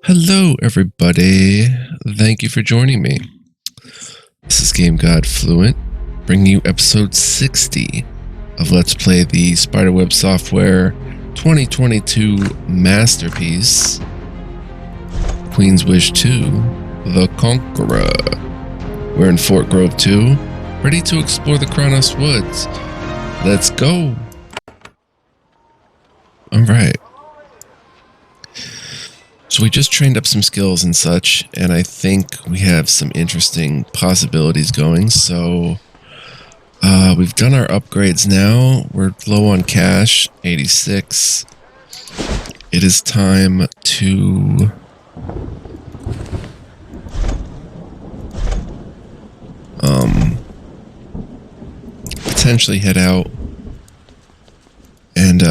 Hello, everybody. Thank you for joining me. This is Game God Fluent, bringing you episode 60 of Let's Play the Spiderweb Software 2022 masterpiece, Queen's Wish 2, The Conqueror. We're in Fort Grove 2, ready to explore the Kranas Woods. Let's go. All right. So we just trained up some skills and such, and I think we have some interesting possibilities going. So we've done our upgrades now. We're low on cash, 86. It is time to potentially head out and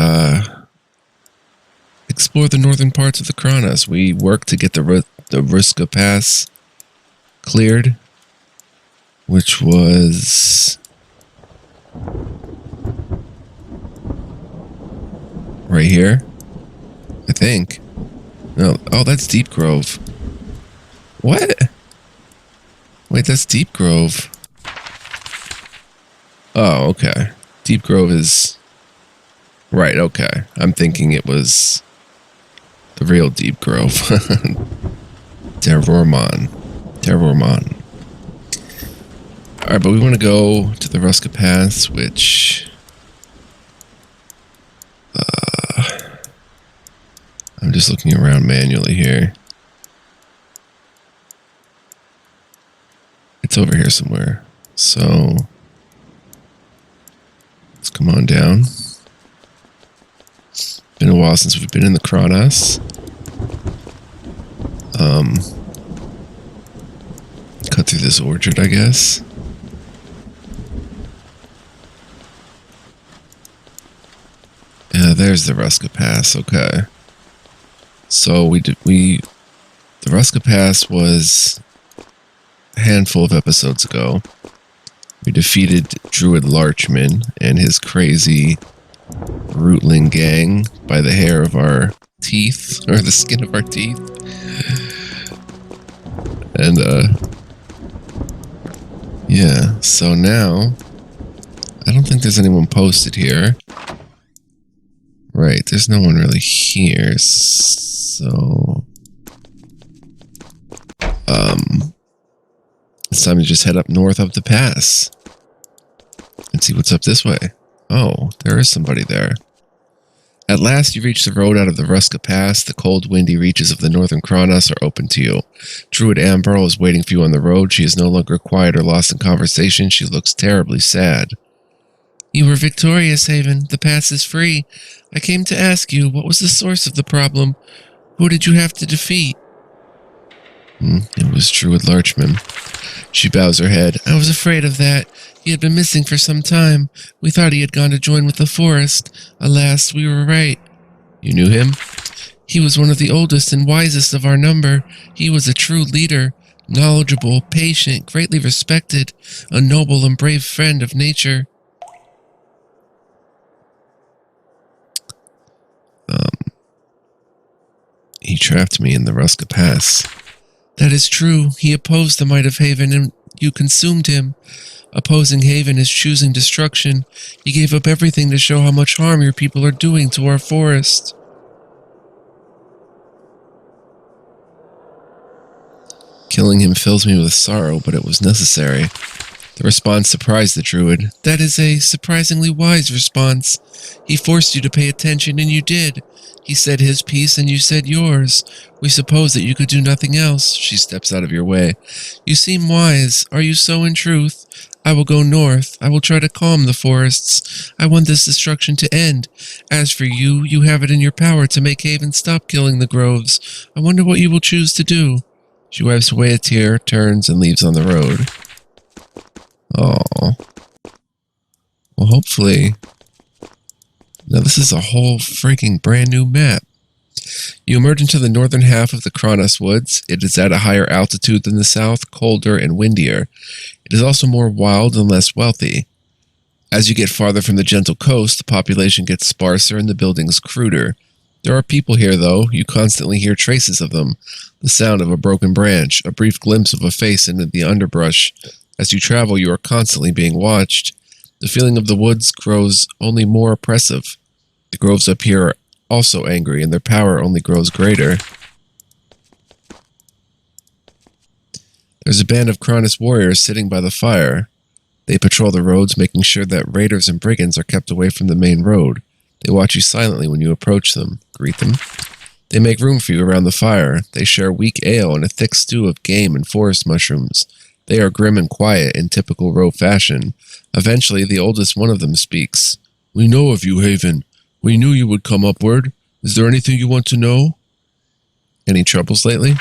explore the northern parts of the Kranas. We worked to get the Ruska Pass cleared, which was right here, I think. No, oh, that's Deep Grove. What? Wait, that's Deep Grove. Oh, okay. Deep Grove is right. Okay, I'm thinking it was the real Deep Grove. Terrormon. Alright, but we want to go to the Ruska Pass, which I'm just looking around manually here. It's over here somewhere. So let's come on down. Been a while since we've been in the Kranas. Cut through this orchard, I guess. Yeah, there's the Ruska Pass. Okay. So the Ruska Pass was a handful of episodes ago. We defeated Druid Larchman and his crazy rootling gang by the hair of our teeth, or the skin of our teeth. And yeah, so now I don't think there's anyone posted here. Right, there's no one really here, so it's time to just head up north of the pass and see what's up this way. Oh, there is somebody there. At last you reach the road out of the Ruska Pass. The cold, windy reaches of the northern Kranas are open to you. Druid Amberl is waiting for you on the road. She is no longer quiet or lost in conversation. She looks terribly sad. You were victorious, Haven. The pass is free. I came to ask you, what was the source of the problem? Who did you have to defeat? It was Druid Larchman. She bows her head. I was afraid of that. He had been missing for some time. We thought he had gone to join with the forest. Alas, we were right. You knew him? He was one of the oldest and wisest of our number. He was a true leader, knowledgeable, patient, greatly respected, a noble and brave friend of nature. He trapped me in the Ruska Pass. That is true. He opposed the might of Haven and you consumed him. Opposing Haven is choosing destruction. He gave up everything to show how much harm your people are doing to our forest. Killing him fills me with sorrow, but it was necessary. The response surprised the druid. That is a surprisingly wise response. He forced you to pay attention, and you did. He said his piece, and you said yours. We suppose that you could do nothing else. She steps out of your way. You seem wise. Are you so in truth? I will go north. I will try to calm the forests. I want this destruction to end. As for you, you have it in your power to make Haven stop killing the groves. I wonder what you will choose to do. She wipes away a tear, turns, and leaves on the road. Oh. Well, hopefully. Now this is a whole freaking brand new map. You emerge into the northern half of the Kranas Woods. It is at a higher altitude than the south, colder and windier. It is also more wild and less wealthy. As you get farther from the gentle coast, the population gets sparser and the buildings cruder. There are people here, though. You constantly hear traces of them. The sound of a broken branch, a brief glimpse of a face into the underbrush. As you travel, you are constantly being watched. The feeling of the woods grows only more oppressive. The groves up here are also angry, and their power only grows greater. There's a band of Kranas warriors sitting by the fire. They patrol the roads, making sure that raiders and brigands are kept away from the main road. They watch you silently when you approach them. Greet them. They make room for you around the fire. They share weak ale and a thick stew of game and forest mushrooms. They are grim and quiet in typical row fashion. Eventually, the oldest one of them speaks. "We know of you, Haven. We knew you would come upward. Is there anything you want to know?" "Any troubles lately?"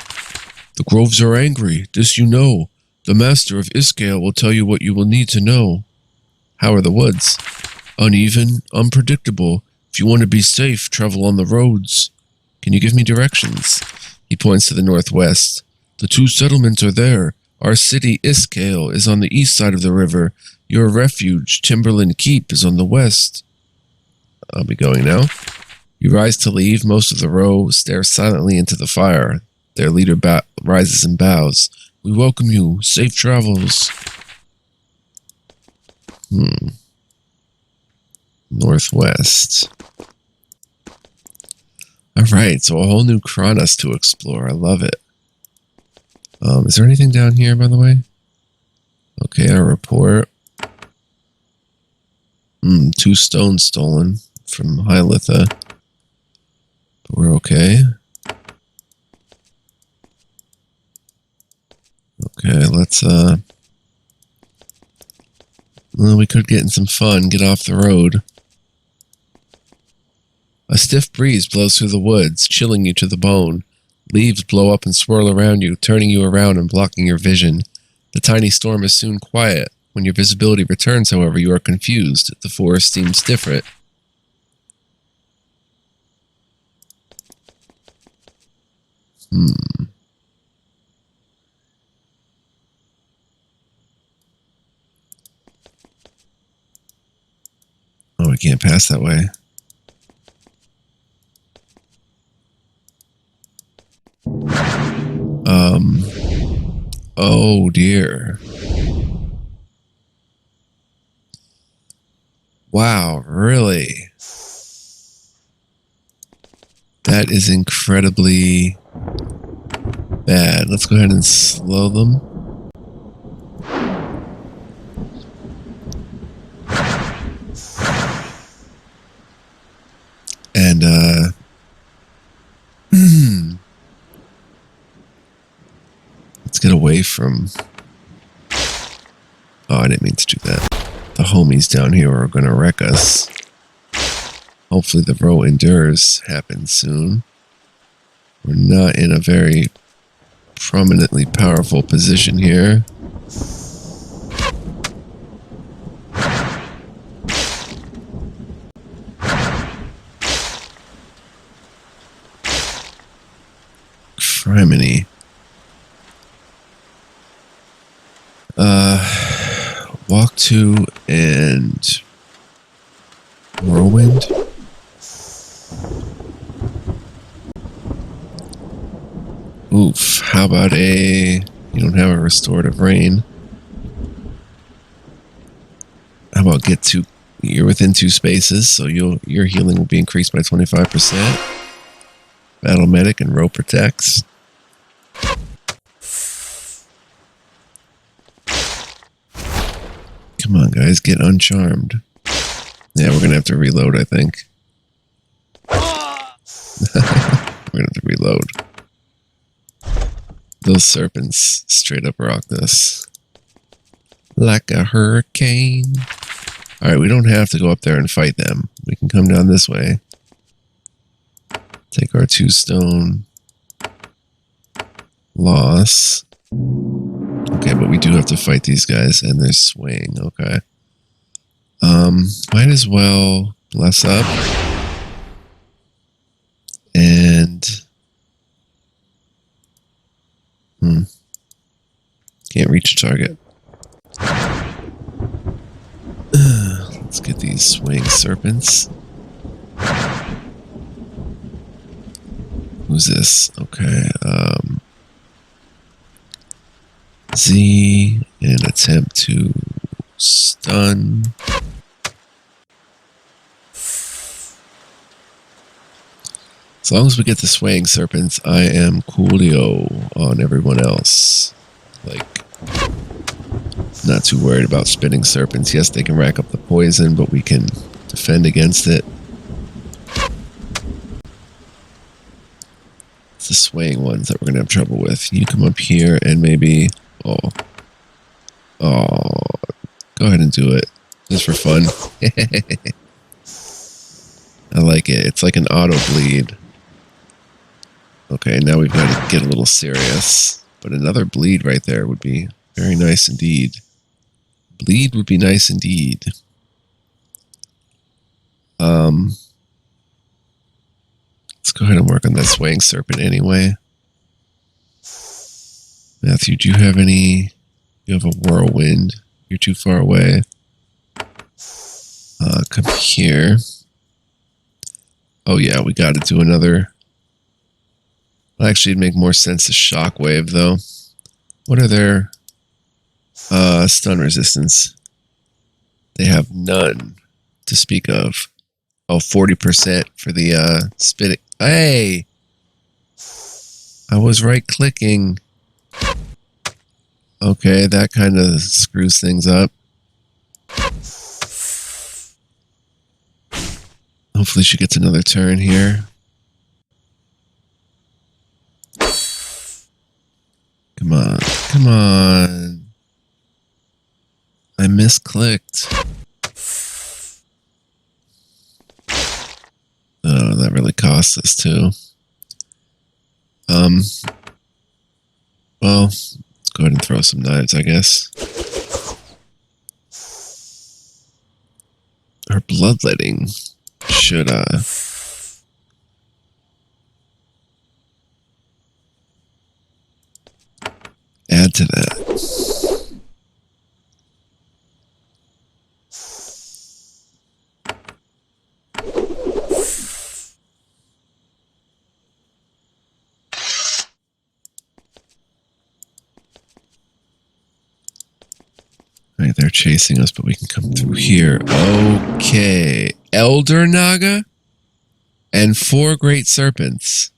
"The groves are angry. This you know. The master of Iskale will tell you what you will need to know." "How are the woods?" "Uneven, unpredictable. If you want to be safe, travel on the roads." "Can you give me directions?" He points to the northwest. "The 2 settlements are there. Our city, Iskale, is on the east side of the river. Your refuge, Timberland Keep, is on the west." "I'll be going now." You rise to leave. Most of the row stare silently into the fire. Their leader rises and bows. "We welcome you. Safe travels." Northwest. Alright, so a whole new Kranas to explore. I love it. Is there anything down here, by the way? Okay, a report. 2 stones stolen from Hylitha. But we're okay. Okay, let's, well, we could get in some fun, get off the road. A stiff breeze blows through the woods, chilling you to the bone. Leaves blow up and swirl around you, turning you around and blocking your vision. The tiny storm is soon quiet. When your visibility returns, however, you are confused. The forest seems different. Oh, we can't pass that way. Oh dear. Wow, really? That is incredibly bad. Let's go ahead and slow them. And, let's get away from... Oh, I didn't mean to do that. The homies down here are going to wreck us. Hopefully the row endures happens soon. We're not in a very prominently powerful position here. Criminy. Walk to and whirlwind. Oof, how about you don't have a restorative rain. How about you're within 2 spaces, so your healing will be increased by 25%. Battle medic and row protects. Come on, guys, get uncharmed. Yeah, we're gonna have to reload, I think. We're gonna have to reload. Those serpents straight up rocked us. Like a hurricane. Alright, we don't have to go up there and fight them. We can come down this way. Take our 2 stone. Loss. Okay, but we do have to fight these guys, and they're swaying. Okay. Might as well bless up. And... Can't reach a target. Let's get these swaying serpents. Who's this? Okay. Z and attempt to stun. As long as we get the swaying serpents, I am coolio on everyone else. Like, not too worried about spinning serpents. Yes, they can rack up the poison, but we can defend against it. It's the swaying ones that we're going to have trouble with. You come up here and maybe... Oh, go ahead and do it. Just for fun. I like it. It's like an auto bleed. Okay, now we've got to get a little serious. But another bleed right there would be very nice indeed. Bleed would be nice indeed. Let's go ahead and work on that swaying serpent anyway. Matthew, do you have any... You have a whirlwind. You're too far away. Come here. Oh yeah, we got to do another... Well, actually, it'd make more sense to shockwave, though. What are their stun resistance? They have none to speak of. Oh, 40% for the spitting. Hey! I was right-clicking. Okay, that kind of screws things up. Hopefully she gets another turn here. Come on, come on. I misclicked. Oh, that really cost us too. Well, let's go ahead and throw some knives, I guess. Her bloodletting should, add to that. Alright, they're chasing us, but we can come through here. Okay. Elder Naga and 4 great serpents.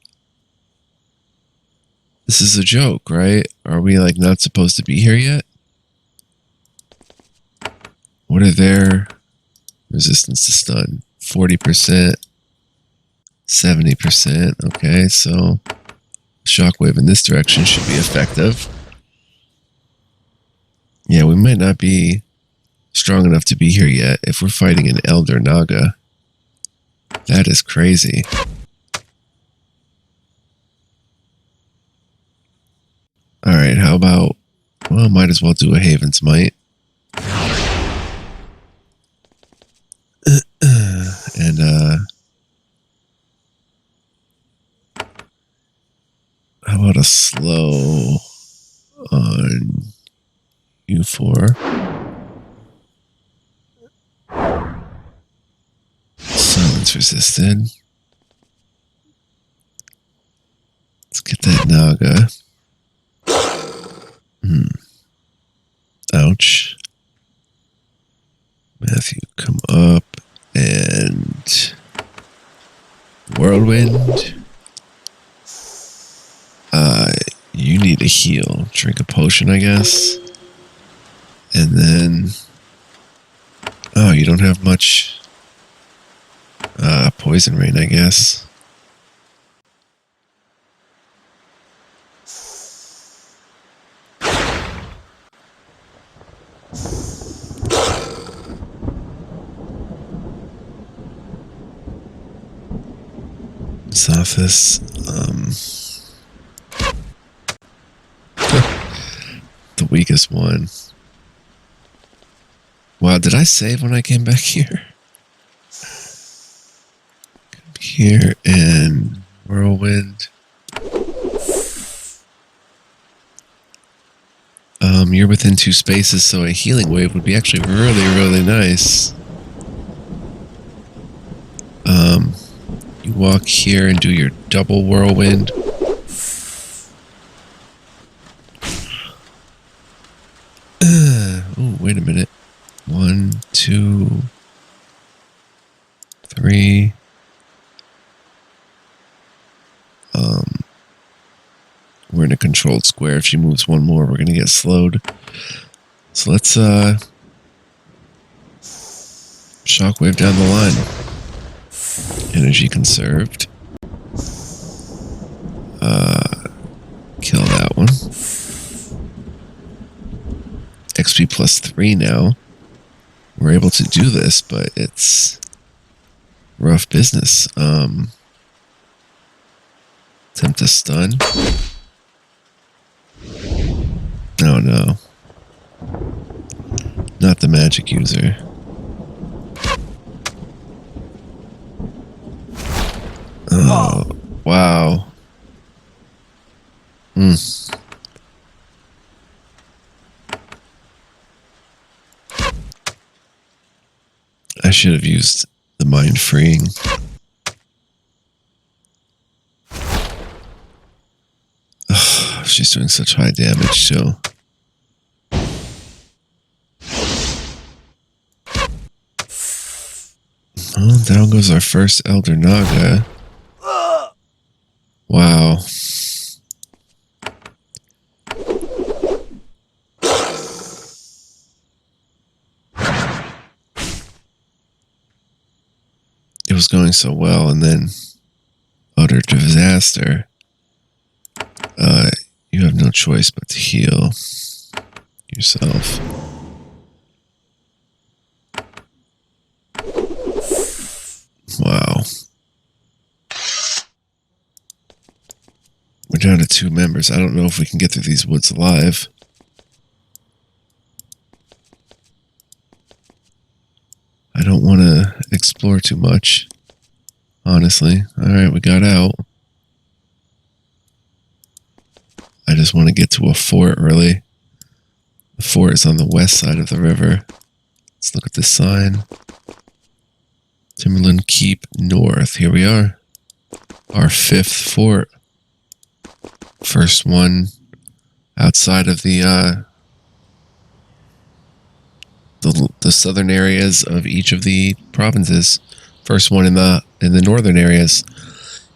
This is a joke, right? Are we, like, not supposed to be here yet? What are their resistance to stun? 40%, 70%. Okay, so shockwave in this direction should be effective. Yeah, we might not be strong enough to be here yet if we're fighting an Elder Naga. That is crazy. Alright, how about... Well, might as well do a Haven's Might. And, how about a slow on you 4? Silence resisted. Let's get that Naga. Ouch. Matthew, come up and whirlwind. You need a heal. Drink a potion, I guess. And then... Oh, you don't have much... poison rain, I guess. Sophis, the weakest one. Wow, did I save when I came back here? Come here and whirlwind. You're within 2 spaces, so a healing wave would be actually really, really nice. You walk here and do your double whirlwind. Oh, wait a minute. 1, 2, 3. We're in a controlled square. If she moves one more, we're going to get slowed. So let's shockwave down the line. Energy conserved. Kill that one. XP plus 3 now. We're able to do this, but it's rough business. Attempt to stun. Oh no. Not the magic user. Oh, wow. I should have used the mind freeing. Ugh, she's doing such high damage too. Oh, down goes our first Elder Naga. Wow. It was going so well, and then utter disaster. You have no choice but to heal yourself. Wow. We're down to 2 members. I don't know if we can get through these woods alive. I don't want to explore too much, honestly. Alright, we got out. I just want to get to a fort, really. The fort is on the west side of the river. Let's look at this sign. Timberland Keep North. Here we are. Our 5th fort. First one outside of the southern areas of each of the provinces. First one in the northern areas.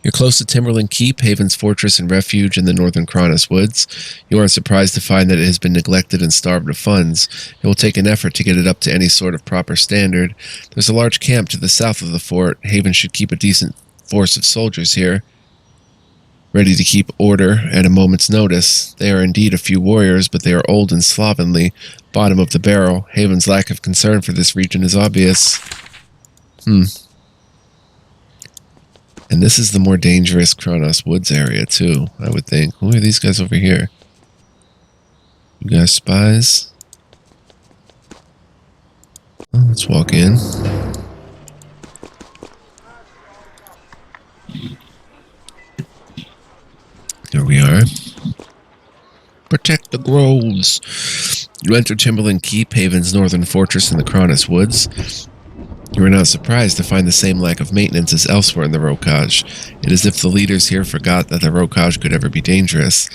You're close to Timberland Keep, Haven's fortress and refuge in the northern Kranas Woods. You aren't surprised to find that it has been neglected and starved of funds. It will take an effort to get it up to any sort of proper standard. There's a large camp to the south of the fort. Haven should keep a decent force of soldiers here, ready to keep order at a moment's notice. They are indeed a few warriors, but they are old and slovenly. Bottom of the barrel. Haven's lack of concern for this region is obvious. And this is the more dangerous Kranas Woods area, too, I would think. Who are these guys over here? You guys spies? Well, let's walk in. Here we are. Protect the groves. You enter Timberland Keep, Haven's northern fortress in the Kranas Woods. You are not surprised to find the same lack of maintenance as elsewhere in the Rokaj. It is as if the leaders here forgot that the Rokaj could ever be dangerous.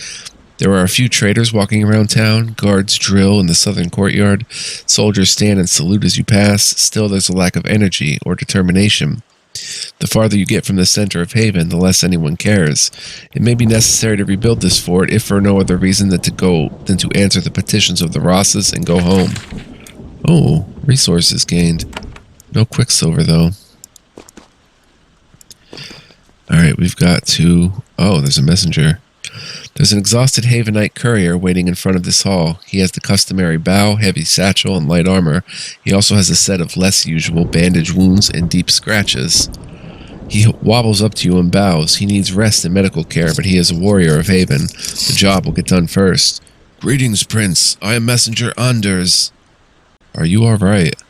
There are a few traders walking around town. Guards drill in the southern courtyard. Soldiers stand and salute as you pass. Still, there's a lack of energy or determination. The farther you get from the center of Haven, the less anyone cares. It may be necessary to rebuild this fort, if for no other reason than to answer the petitions of the Rosses and go home. Oh, resources gained. No quicksilver, though. Alright, we've got to... Oh, there's a messenger. There's an exhausted Havenite courier waiting in front of this hall. He has the customary bow, heavy satchel, and light armor. He also has a set of less usual bandage wounds and deep scratches. He wobbles up to you and bows. He needs rest and medical care, but he is a warrior of Haven. The job will get done first. Greetings, Prince. I am Messenger Anders. Are you alright?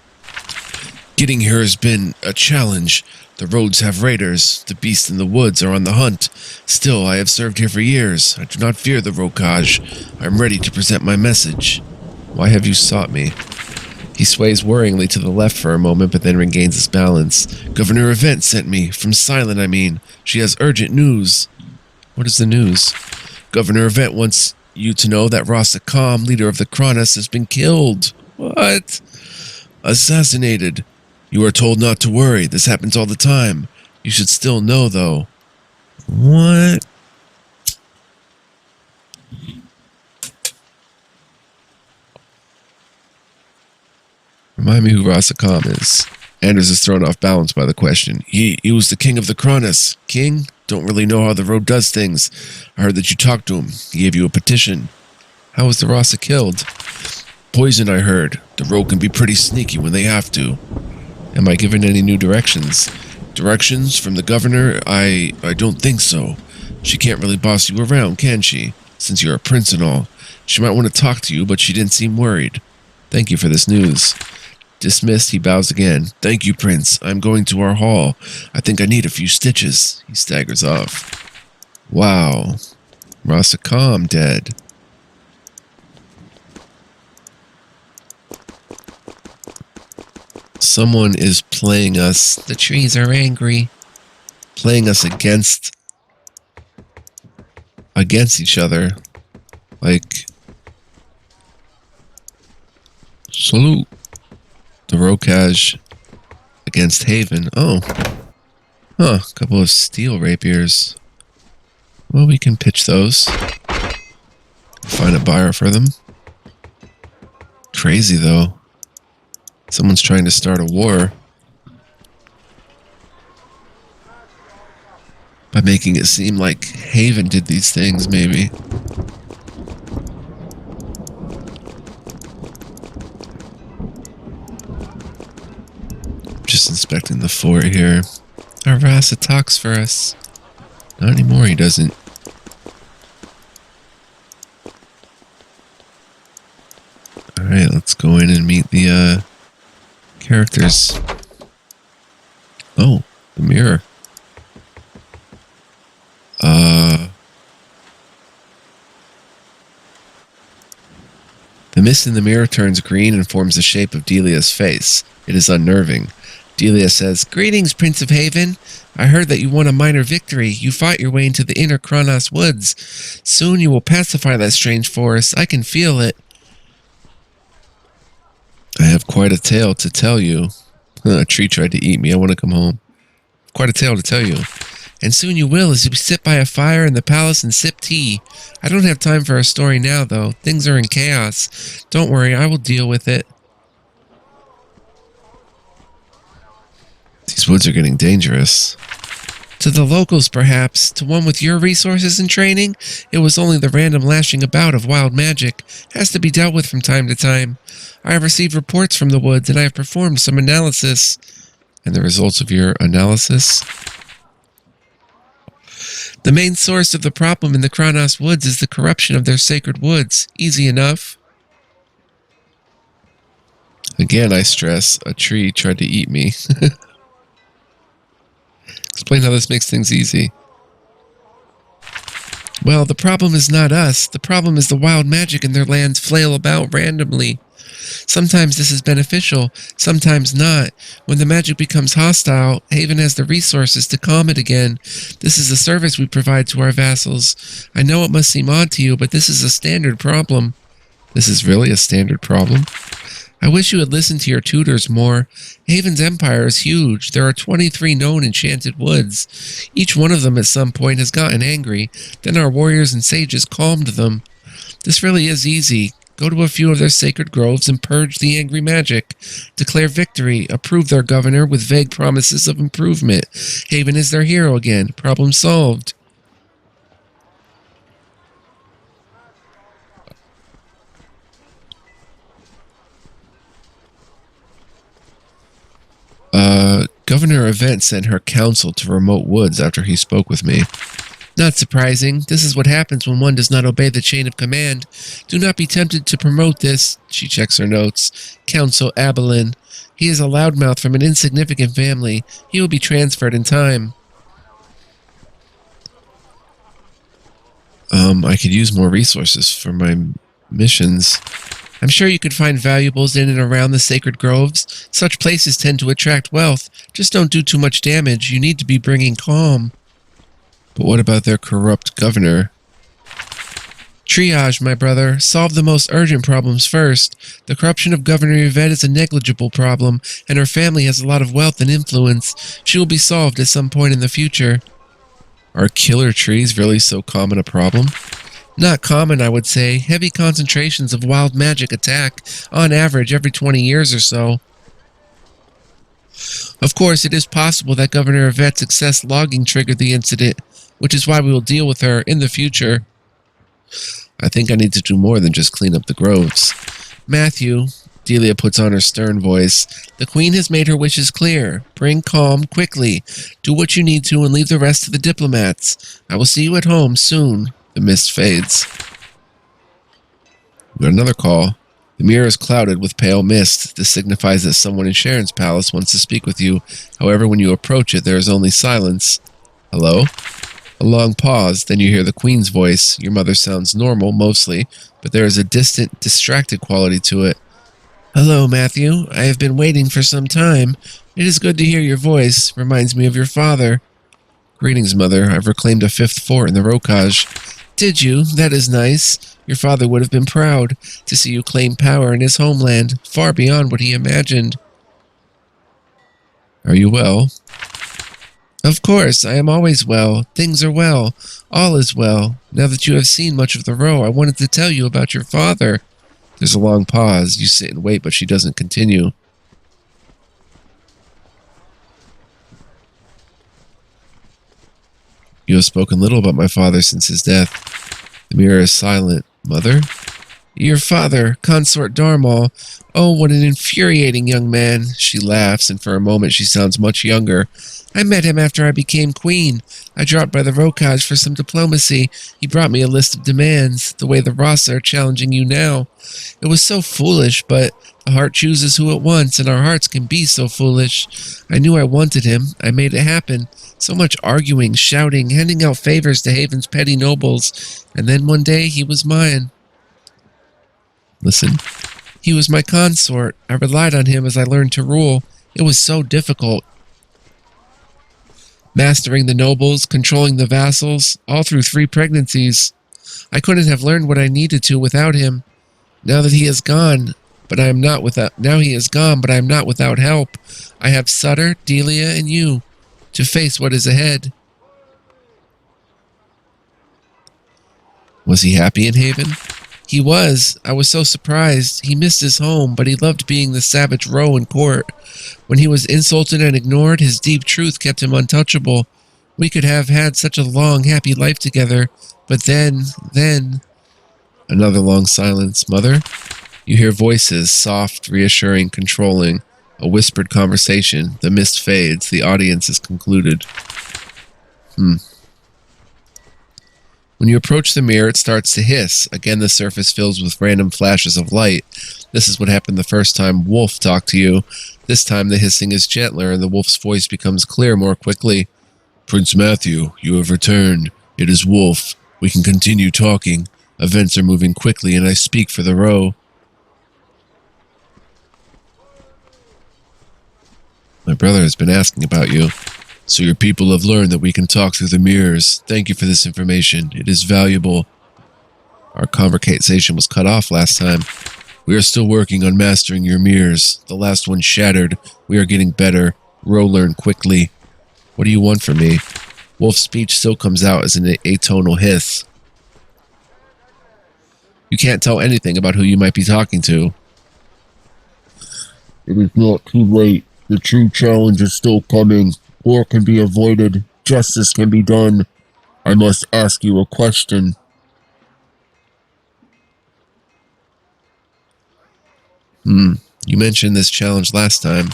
Getting here has been a challenge. The roads have raiders. The beasts in the woods are on the hunt. Still, I have served here for years. I do not fear the Rokaj. I am ready to present my message. Why have you sought me? He sways worryingly to the left for a moment, but then regains his balance. Governor Event sent me. From Silent, I mean. She has urgent news. What is the news? Governor Event wants you to know that Rasa Kam, leader of the Kranas, has been killed. What? Assassinated. You are told not to worry. This happens all the time. You should still know, though. What? Remind me who Rasa Kam is. Anders is thrown off balance by the question. He was the king of the Kranas. King? Don't really know how the road does things. I heard that you talked to him. He gave you a petition. How was the Rasa killed? Poison, I heard. The road can be pretty sneaky when they have to. Am I given any new directions? Directions from the governor? I don't think so. She can't really boss you around, can she? Since you're a prince and all. She might want to talk to you, but she didn't seem worried. Thank you for this news. Dismissed, he bows again. Thank you, Prince. I'm going to our hall. I think I need a few stitches. He staggers off. Wow. Rasa Kam dead. Someone is playing us. The trees are angry. Playing us against each other. Like, salute. The Rokaj against Haven. Oh. Huh. A couple of steel rapiers. Well, we can pitch those. Find a buyer for them. Crazy, though. Someone's trying to start a war. By making it seem like Haven did these things, maybe. Just inspecting the fort here. Our Rasa talks for us. Not anymore, he doesn't. Alright, let's go in and meet the characters. Oh, the mirror. The mist in the mirror turns green and forms the shape of Delia's face. It is unnerving. Delia says, "Greetings, Prince of Haven. I heard that you won a minor victory. You fought your way into the inner Kranas Woods. Soon you will pacify that strange forest. I can feel it." I have quite a tale to tell you. A tree tried to eat me. I want to come home. Quite a tale to tell you. And soon you will, as you sit by a fire in the palace and sip tea. I don't have time for a story now, though. Things are in chaos. Don't worry, I will deal with it. These woods are getting dangerous. To the locals, perhaps. To one with your resources and training, it was only the random lashing about of wild magic. Has to be dealt with from time to time. I have received reports from the woods, and I have performed some analysis. And the results of your analysis? The main source of the problem in the Kranas Woods is the corruption of their sacred woods. Easy enough. Again, I stress, a tree tried to eat me. Explain how this makes things easy. Well, the problem is not us. The problem is the wild magic in their lands flail about randomly. Sometimes this is beneficial, sometimes not. When the magic becomes hostile, Haven has the resources to calm it again. This is a service we provide to our vassals. I know it must seem odd to you, but this is a standard problem. This is really a standard problem? I wish you had listened to your tutors more. Haven's empire is huge. There are 23 known enchanted woods. Each one of them at some point has gotten angry. Then our warriors and sages calmed them. This really is easy. Go to a few of their sacred groves and purge the angry magic. Declare victory. Approve their governor with vague promises of improvement. Haven is their hero again. Problem solved. Governor Event sent her council to remote woods after he spoke with me. Not surprising. This is what happens when one does not obey the chain of command. Do not be tempted to promote this. She checks her notes. Council Abelin. He is a loudmouth from an insignificant family. He will be transferred in time. I could use more resources for my missions. I'm sure you could find valuables in and around the sacred groves. Such places tend to attract wealth. Just don't do too much damage. You need to be bringing calm. But what about their corrupt governor? Triage, my brother. Solve the most urgent problems first. The corruption of Governor Yvette is a negligible problem, and her family has a lot of wealth and influence. She will be solved at some point in the future. Are killer trees really so common a problem? Not common, I would say. Heavy concentrations of wild magic attack, on average, every 20 years or so. Of course, it is possible that Governor Yvette's excess logging triggered the incident, which is why we will deal with her in the future. I think I need to do more than just clean up the groves. Matthew, Delia puts on her stern voice, the Queen has made her wishes clear. Bring calm quickly. Do what you need to and leave the rest to the diplomats. I will see you at home soon. The mist fades. We got another call. The mirror is clouded with pale mist. This signifies that someone in Sharon's palace wants to speak with you. However, when you approach it, there is only silence. Hello? A long pause, then you hear the Queen's voice. Your mother sounds normal, mostly, but there is a distant, distracted quality to it. Hello, Matthew. I have been waiting for some time. It is good to hear your voice. Reminds me of your father. Greetings, Mother. I've reclaimed a 5th fort in the Rokaj. Did you? That is nice. Your father would have been proud to see you claim power in his homeland, far beyond what he imagined. Are you well? Of course, I am always well. Things are well. All is well. Now that you have seen much of the row, I wanted to tell you about your father. There's a long pause. You sit and wait, but she doesn't continue. You have spoken little about my father since his death. The mirror is silent. Mother? Your father, Consort Darmal. Oh, what an infuriating young man. She laughs, and for a moment she sounds much younger. I met him after I became queen. I dropped by the Rokaj for some diplomacy. He brought me a list of demands, the way the Rasa are challenging you now. It was so foolish, but the heart chooses who it wants, and our hearts can be so foolish. I knew I wanted him. I made it happen. So much arguing, shouting, handing out favors to Haven's petty nobles, and then one day he was mine. Listen. He was my consort. I relied on him as I learned to rule. It was so difficult. Mastering the nobles, controlling the vassals, all through 3 pregnancies. I couldn't have learned what I needed to without him. Now that he is gone, but I am not without help. I have Sutter, Delia, and you to face what is ahead. Was he happy in Haven? He was. I was so surprised. He missed his home, but he loved being the savage roe in court. When he was insulted and ignored, his deep truth kept him untouchable. We could have had such a long, happy life together, but then... Another long silence. Mother? You hear voices, soft, reassuring, controlling. A whispered conversation. The mist fades. The audience is concluded. When you approach the mirror, it starts to hiss. Again, the surface fills with random flashes of light. This is what happened the first time Wolf talked to you. This time the hissing is gentler, and the wolf's voice becomes clear more quickly. Prince Matthew, you have returned. It is Wolf. We can continue talking. Events are moving quickly, and I speak for the row. My brother has been asking about you. So your people have learned that we can talk through the mirrors. Thank you for this information. It is valuable. Our conversation was cut off last time. We are still working on mastering your mirrors. The last one shattered. We are getting better. Row learn quickly. What do you want from me? Wolf's speech still comes out as an atonal hiss. You can't tell anything about who you might be talking to. It is not too late. The true challenge is still coming. War can be avoided. Justice can be done. I must ask you a question. You mentioned this challenge last time.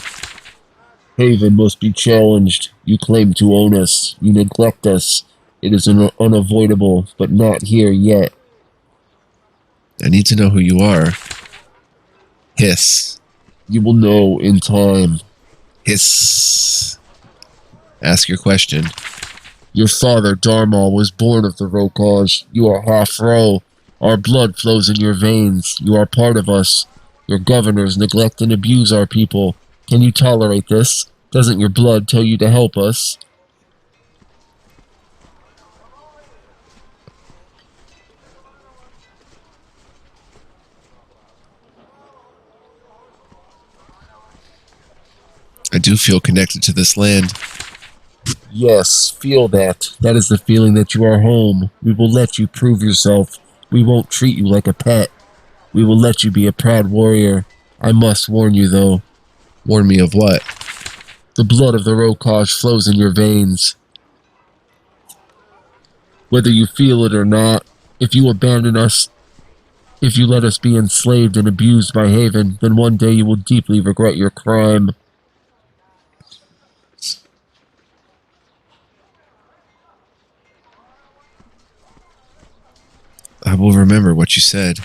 Haven must be challenged. You claim to own us. You neglect us. It is unavoidable, but not here yet. I need to know who you are. Hiss. You will know in time. Hiss. Ask your question. Your father, Darmal, was born of the Rokaj. You are half Ro. Our blood flows in your veins. You are part of us. Your governors neglect and abuse our people. Can you tolerate this? Doesn't your blood tell you to help us? I do feel connected to this land. Yes, feel that. That is the feeling that you are home. We will let you prove yourself. We won't treat you like a pet. We will let you be a proud warrior. I must warn you, though. Warn me of what? The blood of the Rokaj flows in your veins. Whether you feel it or not, if you abandon us, if you let us be enslaved and abused by Haven, then one day you will deeply regret your crime. I will remember what you said.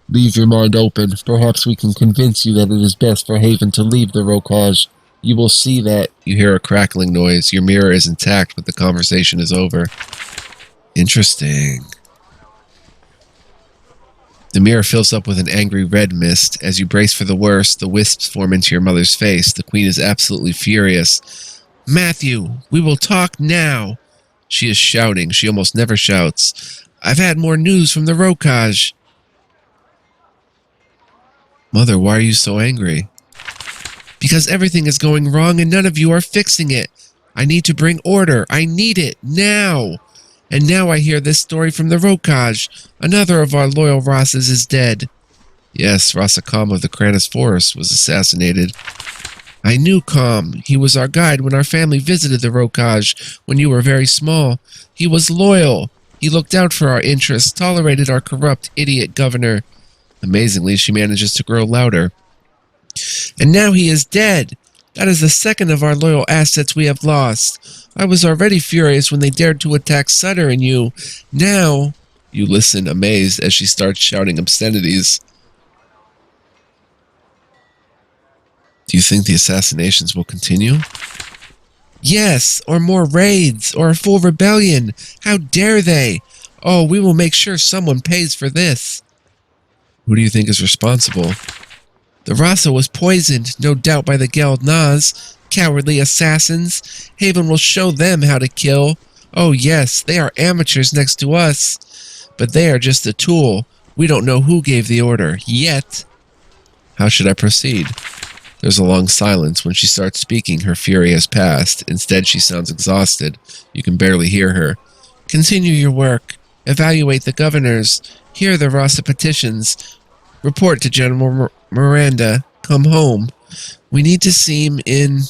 Leave your mind open. Perhaps we can convince you that it is best for Haven to leave the Rokaj. You will see that. You hear a crackling noise. Your mirror is intact, but the conversation is over. Interesting. The mirror fills up with an angry red mist. As you brace for the worst, the wisps form into your mother's face. The queen is absolutely furious. Matthew, we will talk now. She is shouting. She almost never shouts. I've had more news from the Rokaj. Mother, why are you so angry? Because everything is going wrong and none of you are fixing it. I need to bring order. I need it now. And now I hear this story from the Rokaj. Another of our loyal Ross's is dead. Yes, Rasa Calm of the Kranas Forest was assassinated. I knew Calm. He was our guide when our family visited the Rokaj when you were very small. He was loyal. He looked out for our interests, tolerated our corrupt, idiot governor. Amazingly, she manages to grow louder. And now he is dead. That is the second of our loyal assets we have lost. I was already furious when they dared to attack Sutter and you. Now, you listen amazed as she starts shouting obscenities. Do you think the assassinations will continue? Yes, or more raids, or a full rebellion. How dare they? Oh, we will make sure someone pays for this. Who do you think is responsible? The Rasa was poisoned, no doubt by the Geld Naz. Cowardly assassins. Haven will show them how to kill. Oh yes, they are amateurs next to us. But they are just a tool. We don't know who gave the order, yet. How should I proceed? There's a long silence. When she starts speaking, her fury has passed. Instead, she sounds exhausted. You can barely hear her. Continue your work. Evaluate the governors. Hear the Rasa petitions. Report to General Miranda. Come home. We need to seem in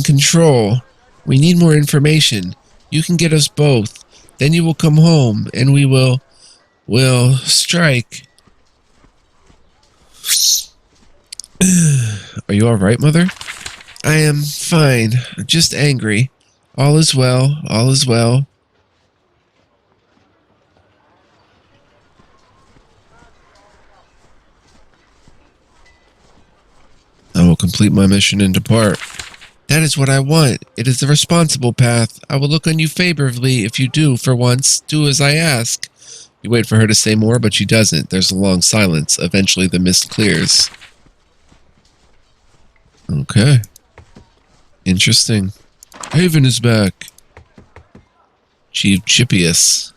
control. We need more information. You can get us both. Then you will come home, and we will strike. Are you all right, Mother? I am fine. Just angry. All is well. All is well. I will complete my mission and depart. That is what I want. It is the responsible path. I will look on you favorably if you do, for once. Do as I ask. You wait for her to say more, but she doesn't. There's a long silence. Eventually, the mist clears. Okay. Interesting. Haven is back. Chief Chippius.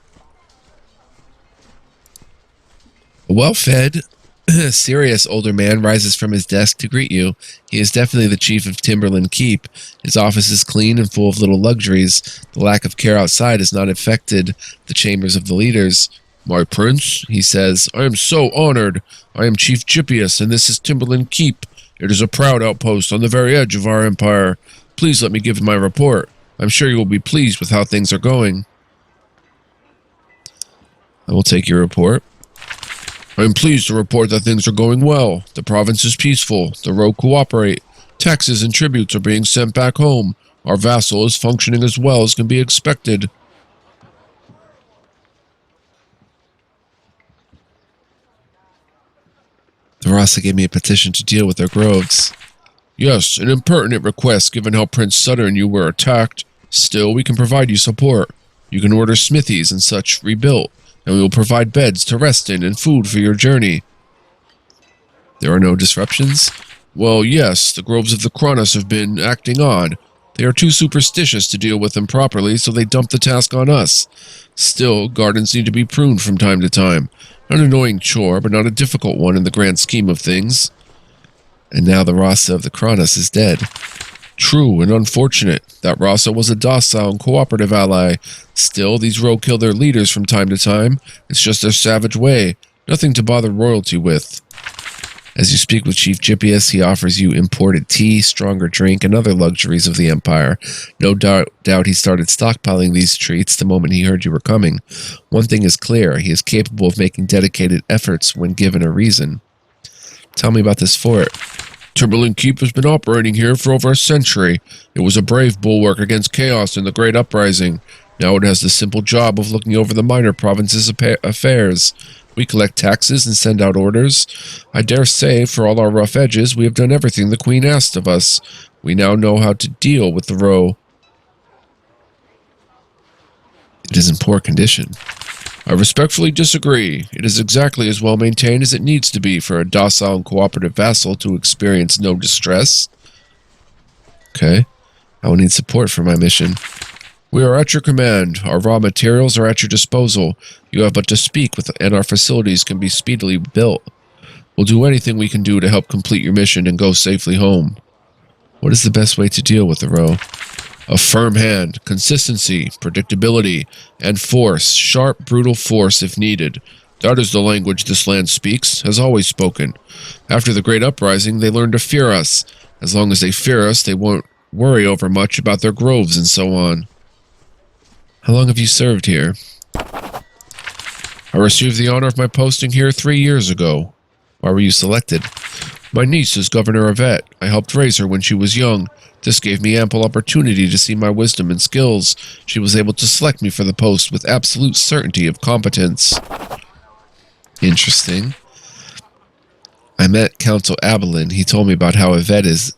A well-fed, serious older man rises from his desk to greet you. He is definitely the chief of Timberland Keep. His office is clean and full of little luxuries. The lack of care outside has not affected the chambers of the leaders. My prince, he says, I am so honored. I am Chief Chippius, and this is Timberland Keep. It is a proud outpost on the very edge of our empire. Please let me give my report. I'm sure you will be pleased with how things are going. I will take your report. I am pleased to report that things are going well. The province is peaceful. The Rogue cooperate. Taxes and tributes are being sent back home. Our vassal is functioning as well as can be expected. The Rasa gave me a petition to deal with their groves. Yes, an impertinent request given how Prince Sutter and you were attacked. Still, we can provide you support. You can order smithies and such rebuilt. and we will provide beds to rest in and food for your journey. There are no disruptions? Well, yes, the groves of the Kranas have been acting odd. They are too superstitious to deal with them properly, so they dump the task on us. Still, gardens need to be pruned from time to time. An annoying chore, but not a difficult one in the grand scheme of things. And now the Rasa of the Kranas is dead. True and unfortunate. That Rasa was a docile and cooperative ally. Still, these rogue kill their leaders from time to time. It's just their savage way. Nothing to bother royalty with. As you speak with Chief Gypius, he offers you imported tea, stronger drink, and other luxuries of the Empire. No doubt he started stockpiling these treats the moment he heard you were coming. One thing is clear, he is capable of making dedicated efforts when given a reason. Tell me about this fort. Timberland Keep has been operating here for over a century. It was a brave bulwark against chaos in the Great Uprising. Now it has the simple job of looking over the minor provinces' affairs. We collect taxes and send out orders. I dare say, for all our rough edges, we have done everything the Queen asked of us. We now know how to deal with the row. It is in poor condition. I respectfully disagree. It is exactly as well maintained as it needs to be for a docile and cooperative vassal to experience no distress. Okay. I will need support for my mission. We are at your command. Our raw materials are at your disposal. You have but to speak and our facilities can be speedily built. We'll do anything we can do to help complete your mission and go safely home. What is the best way to deal with the row? A firm hand, consistency, predictability, and force. Sharp, brutal force if needed. That is the language this land speaks, has always spoken. After the Great Uprising, they learned to fear us. As long as they fear us, they won't worry over much about their groves and so on. How long have you served here? I received the honor of my posting here 3 years ago. Why were you selected? My niece is Governor Yvette. I helped raise her when she was young. This gave me ample opportunity to see my wisdom and skills. She was able to select me for the post with absolute certainty of competence. Interesting. I met Council Abelin. He told me about how Yvette is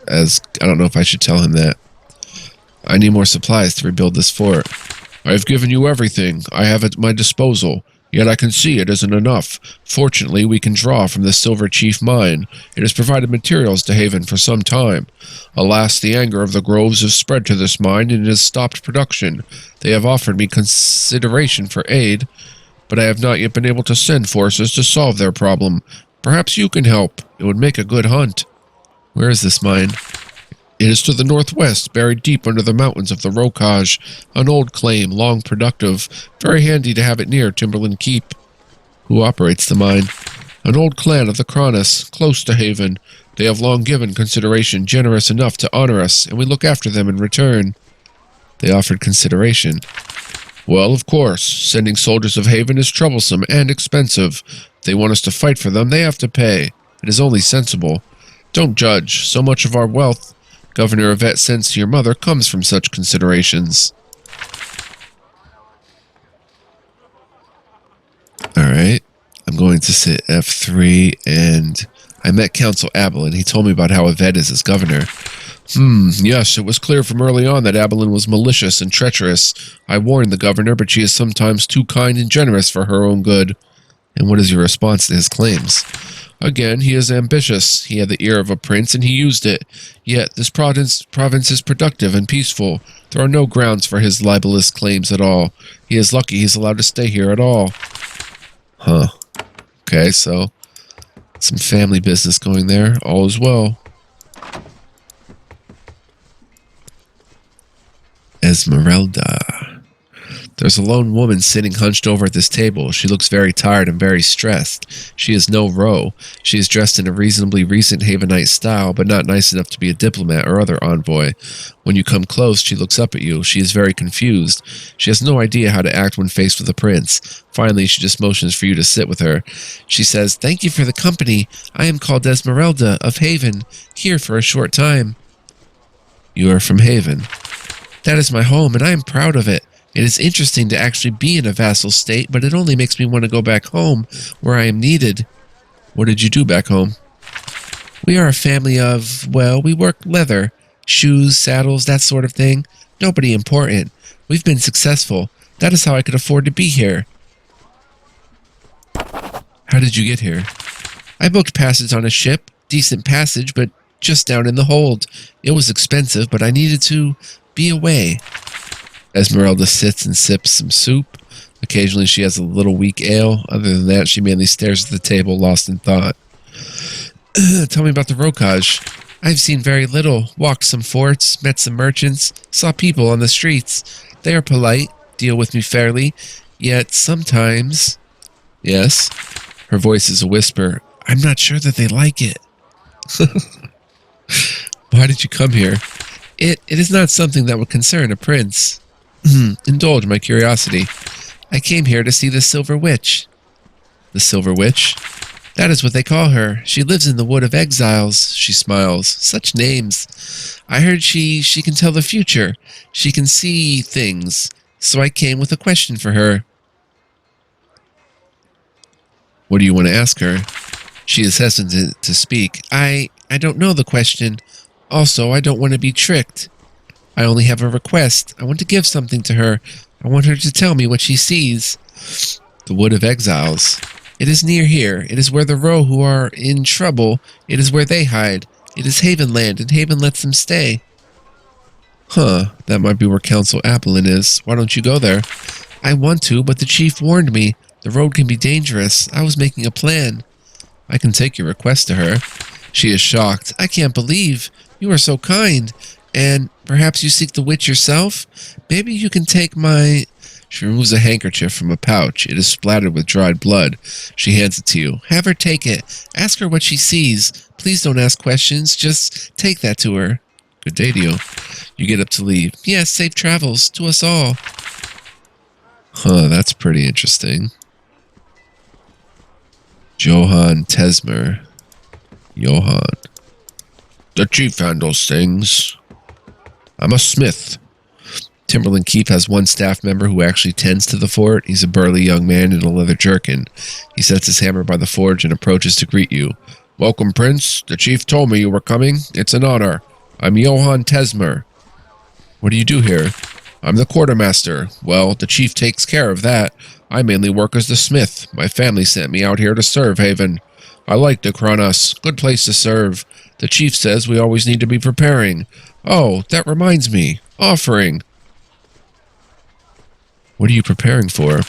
I don't know if I should tell him that. I need more supplies to rebuild this fort. I have given you everything I have at my disposal, yet I can see it isn't enough. Fortunately, we can draw from the Silver Chief mine. It has provided materials to Haven for some time. Alas, the anger of the groves has spread to this mine and it has stopped production. They have offered me consideration for aid, but I have not yet been able to send forces to solve their problem. Perhaps you can help. It would make a good hunt. Where is this mine? It is to the northwest, buried deep under the mountains of the Rokaj. An old claim, long productive. Very handy to have it near Timberland Keep. Who operates the mine? An old clan of the Kranas, close to Haven. They have long given consideration generous enough to honor us, and we look after them in return. They offered consideration. Well, of course, sending soldiers of Haven is troublesome and expensive. If they want us to fight for them, they have to pay. It is only sensible. Don't judge. So much of our wealth Governor Yvette sends to your mother comes from such considerations. Alright. I'm going to sit F3 and I met Council Abelin. He told me about how Yvette is as governor. Yes, it was clear from early on that Abelin was malicious and treacherous. I warned the governor, but she is sometimes too kind and generous for her own good. And what is your response to his claims? Again, he is ambitious. He had the ear of a prince, and he used it. Yet, this province is productive and peaceful. There are no grounds for his libelous claims at all. He is lucky he's allowed to stay here at all. Huh. Okay, so some family business going there. All is well. Esmeralda. There's a lone woman sitting hunched over at this table. She looks very tired and very stressed. She is no row. She is dressed in a reasonably recent Havenite style, but not nice enough to be a diplomat or other envoy. When you come close, she looks up at you. She is very confused. She has no idea how to act when faced with a prince. Finally, she just motions for you to sit with her. She says, "Thank you for the company. I am called Esmeralda of Haven, here for a short time." You are from Haven. That is my home, and I am proud of it. It is interesting to actually be in a vassal state, but it only makes me want to go back home, where I am needed. What did you do back home? We are a family of, well, we work leather. Shoes, saddles, that sort of thing. Nobody important. We've been successful. That is how I could afford to be here. did you get here? I booked passage on a ship. Decent passage, but just down in the hold. It was expensive, but I needed to be away. Esmeralda sits and sips some soup. Occasionally she has a little weak ale. Other than that, she mainly stares at the table, lost in thought. Tell me about the Rokaj. I've seen very little. Walked some forts, met some merchants, saw people on the streets. They are polite, deal with me fairly, yet sometimes... Yes? Her voice is a whisper. I'm not sure that they like it. Why did you come here? It is not something that would concern a prince. Indulge my curiosity. I came here to see the Silver Witch. The Silver Witch? That is what they call her. She lives in the Wood of Exiles. She smiles. Such names. I heard she can tell the future. She can see things. So I came with a question for her. What do you want to ask her? She is hesitant to speak. I don't know the question. Also, I don't want to be tricked. I only have a request. I want to give something to her. I want her to tell me what she sees. The Wood of Exiles. It is near here. It is where the Roe who are in trouble. It is where they hide. It is Haven land, and Haven lets them stay. Huh, that might be where Council Applin is. Why don't you go there? I want to, but the chief warned me. The road can be dangerous. I was making a plan. I can take your request to her. She is shocked. I can't believe. You are so kind. And perhaps you seek the witch yourself? Maybe you can take my... She removes a handkerchief from a pouch. It is splattered with dried blood. She hands it to you. Have her take it. Ask her what she sees. Please don't ask questions. Just take that to her. Good day to you. You get up to leave. Yes, safe travels to us all. Huh, that's pretty interesting. Johann Tesmer. Johann. The chief handles things. I'm a smith. Timberland Keith has one staff member who actually tends to the fort. He's a burly young man in a leather jerkin. He sets his hammer by the forge and approaches to greet you. Welcome, Prince. The chief told me you were coming. It's an honor. I'm Johann Tesmer. What do you do here? I'm the quartermaster. Well, the chief takes care of that. I mainly work as the smith. My family sent me out here to serve Haven. I like the Kranas. Good place to serve. The chief says we always need to be preparing. Oh, that reminds me. Offering. What are you preparing for?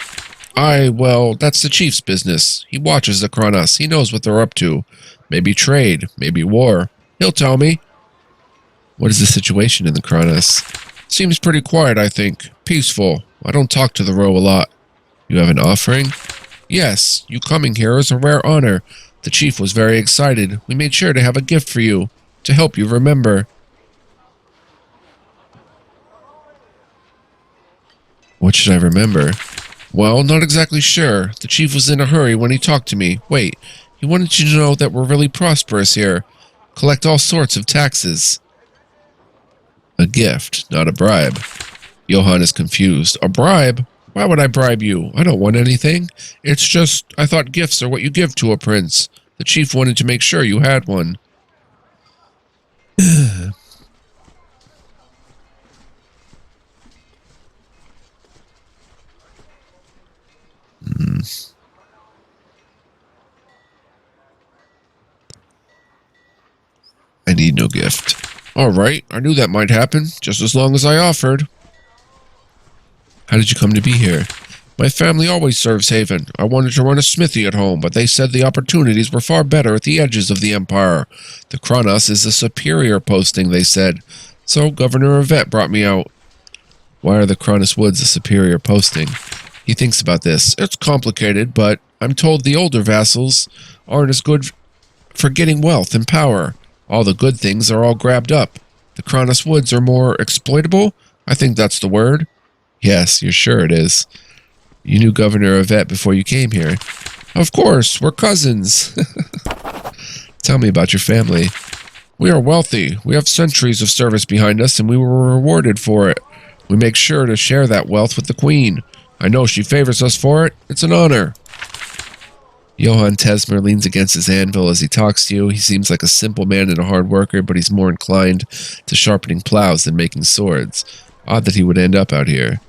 Well, that's the chief's business. He watches the Kranas. He knows what they're up to. Maybe trade, maybe war. He'll tell me. What is the situation in the Kranas? Seems pretty quiet, I think. Peaceful. I don't talk to the Roe a lot. You have an offering? Yes, you coming here is a rare honor. The chief was very excited. We made sure to have a gift for you, to help you remember. What should I remember? Well, not exactly sure. The chief was in a hurry when he talked to me. Wait, he wanted you to know that we're really prosperous here. Collect all sorts of taxes. A gift, not a bribe. Johann is confused. A bribe? Why would I bribe you? I don't want anything. It's just, I thought gifts are what you give to a prince. The chief wanted to make sure you had one. I need no gift. All right, I knew that might happen, just as long as I offered. How did you come to be here? My family always serves Haven. I wanted to run a smithy at home, but they said the opportunities were far better at the edges of the Empire. The Kranas is a superior posting, they said. So Governor Yvette brought me out. Why are the Kranas Woods a superior posting? He thinks about this. It's complicated, but I'm told the older vassals aren't as good for getting wealth and power. All the good things are all grabbed up. The Kranas Woods are more exploitable? I think that's the word. Yes, you're sure it is. You knew Governor Yvette before you came here. Of course, we're cousins. Tell me about your family. We are wealthy. We have centuries of service behind us, and we were rewarded for it. We make sure to share that wealth with the Queen. I know she favors us for it. It's an honor. Johann Tesmer leans against his anvil as he talks to you. He seems like a simple man and a hard worker, but he's more inclined to sharpening plows than making swords. Odd that he would end up out here.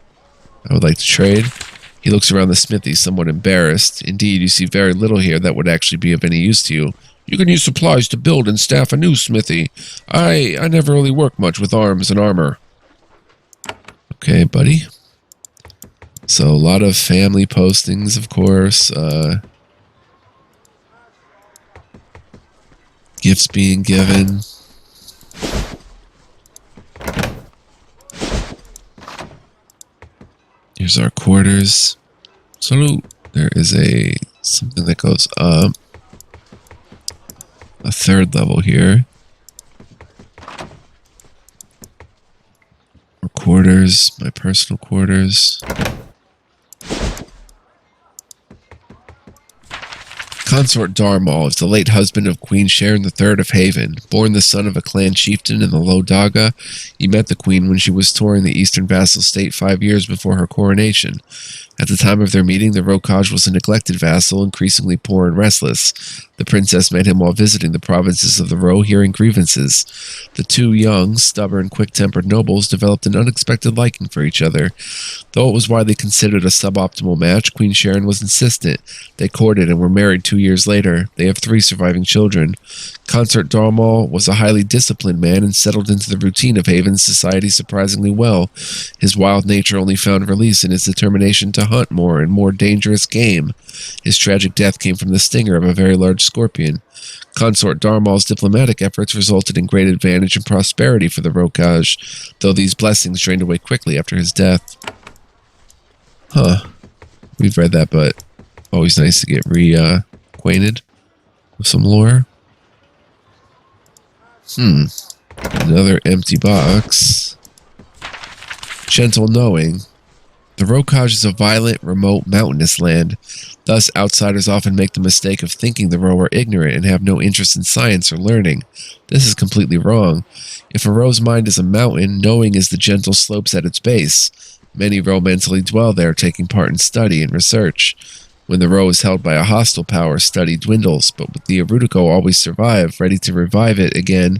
I would like to trade. He looks around the smithy, somewhat embarrassed. Indeed, you see very little here that would actually be of any use to you. You can use supplies to build and staff a new smithy. I never really work much with arms and armor. Okay, buddy. So, a lot of family postings, of course. Gifts being given. Here's our quarters. Salute. There is something that goes up. A third level here. Our quarters, my personal quarters. Consort Darmal is the late husband of Queen Sharon III of Haven. Born the son of a clan chieftain in the Low Daga, he met the queen when she was touring the eastern vassal state 5 years before her coronation. At the time of their meeting, the Rokaj was a neglected vassal, increasingly poor and restless. The princess met him while visiting the provinces of the Ro, hearing grievances. The two young, stubborn, quick-tempered nobles developed an unexpected liking for each other. Though it was widely considered a suboptimal match, Queen Sharon was insistent. They courted and were married 2 years later. They have 3 surviving children. Consort Darmal was a highly disciplined man and settled into the routine of Haven's society surprisingly well. His wild nature only found release in his determination to hunt more and more dangerous game. His tragic death came from the stinger of a very large scorpion. Consort Darmal's diplomatic efforts resulted in great advantage and prosperity for the Rokaj, though these blessings drained away quickly after his death. Huh. We've read that, but always nice to get reacquainted with some lore. Another empty box. Gentle knowing. The Rokaj is a violent, remote, mountainous land. Thus, outsiders often make the mistake of thinking the Ro are ignorant and have no interest in science or learning. This is completely wrong. If a Ro's mind is a mountain, knowing is the gentle slopes at its base. Many Ro mentally dwell there, taking part in study and research. When the Ro is held by a hostile power, study dwindles, but with the Arutico always survive, ready to revive it again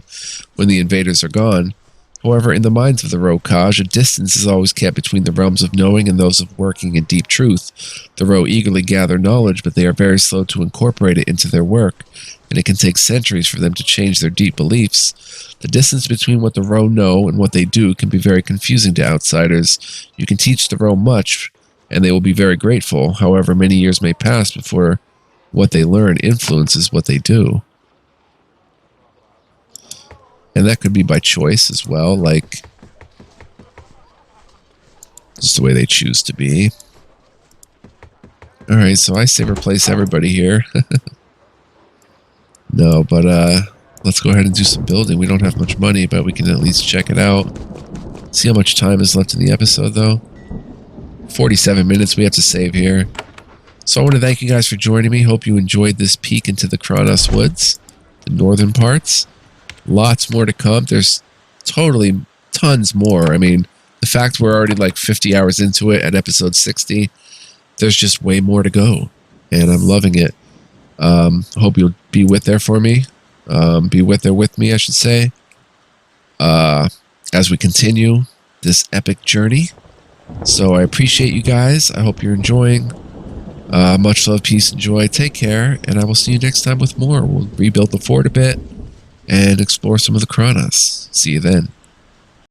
when the invaders are gone. However, in the minds of the Rokaj, a distance is always kept between the realms of knowing and those of working in deep truth. The Ro eagerly gather knowledge, but they are very slow to incorporate it into their work, and it can take centuries for them to change their deep beliefs. The distance between what the Ro know and what they do can be very confusing to outsiders. You can teach the Ro much, and they will be very grateful. However, many years may pass before what they learn influences what they do. And that could be by choice as well, like just the way they choose to be. Alright, so I say replace everybody here. No, but let's go ahead and do some building. We don't have much money, but we can at least check it out. See how much time is left in the episode, though. 47 minutes we have to save here. So I want to thank you guys for joining me. Hope you enjoyed this peek into the Kranas Woods, the northern parts. Lots more to come. There's totally tons more. I mean, the fact we're already like 50 hours into it at episode 60, there's just way more to go. And I'm loving it. Hope you'll be with there for me. Be with there with me, I should say. As we continue this epic journey. So I appreciate you guys. I hope you're enjoying. Much love, peace, and joy. Take care. And I will see you next time with more. We'll rebuild the fort a bit and explore some of the Kranas. See you then.